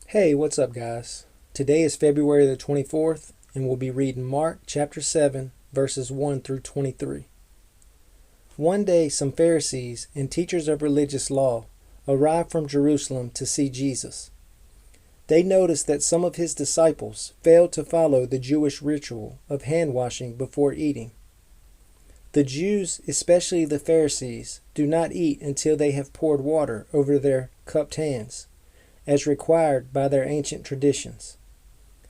Hey, what's up, guys? Today is February the 24th, and we'll be reading Mark chapter 7, verses 1 through 23. One day, some Pharisees and teachers of religious law arrived from Jerusalem to see Jesus. They noticed that some of his disciples failed to follow the Jewish ritual of hand washing before eating. The Jews, especially the Pharisees, do not eat until they have poured water over their cupped hands, as required by their ancient traditions.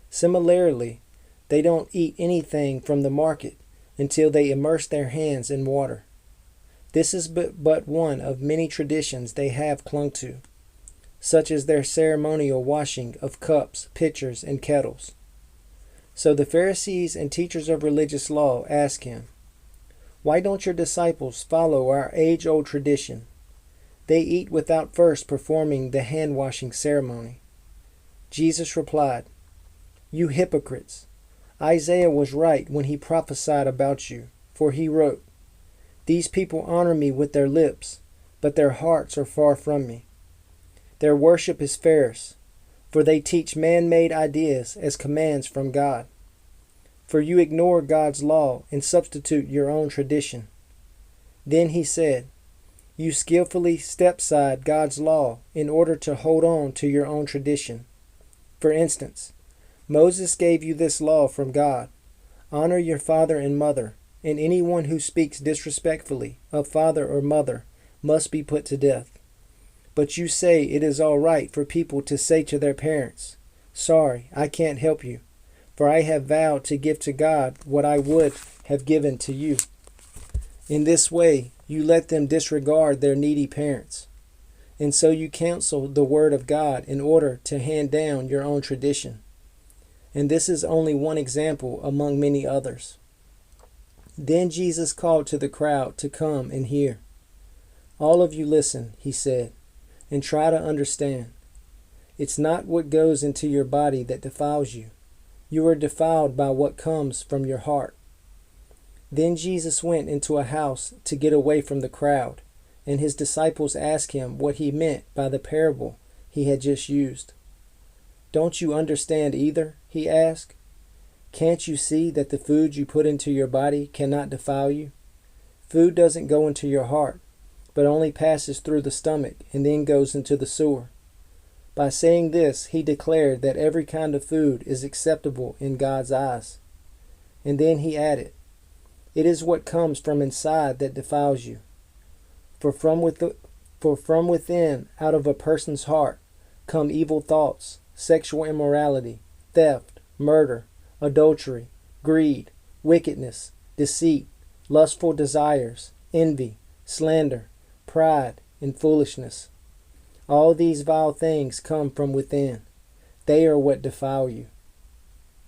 Similarly, they don't eat anything from the market until they immerse their hands in water. This is but one of many traditions they have clung to, such as their ceremonial washing of cups, pitchers, and kettles. So the Pharisees and teachers of religious law ask him, "Why don't your disciples follow our age-old tradition? They eat without first performing the hand-washing ceremony." Jesus replied, "You hypocrites! Isaiah was right when he prophesied about you, for he wrote, 'These people honor me with their lips, but their hearts are far from me. Their worship is false, for they teach man-made ideas as commands from God. For you ignore God's law and substitute your own tradition.'" Then he said, "You skillfully step aside God's law in order to hold on to your own tradition. For instance, Moses gave you this law from God: honor your father and mother, and anyone who speaks disrespectfully of father or mother must be put to death. But you say it is all right for people to say to their parents, 'Sorry, I can't help you, for I have vowed to give to God what I would have given to you.' In this way, you let them disregard their needy parents. And so you cancel the word of God in order to hand down your own tradition. And this is only one example among many others." Then Jesus called to the crowd to come and hear. "All of you listen," he said, "and try to understand. It's not what goes into your body that defiles you. You are defiled by what comes from your heart." Then Jesus went into a house to get away from the crowd, and his disciples asked him what he meant by the parable he had just used. "Don't you understand either?" he asked. "Can't you see that the food you put into your body cannot defile you? Food doesn't go into your heart, but only passes through the stomach and then goes into the sewer." By saying this, he declared that every kind of food is acceptable in God's eyes. And then he added, "It is what comes from inside that defiles you. For from within, out of a person's heart, come evil thoughts, sexual immorality, theft, murder, adultery, greed, wickedness, deceit, lustful desires, envy, slander, pride, and foolishness. All these vile things come from within. They are what defile you.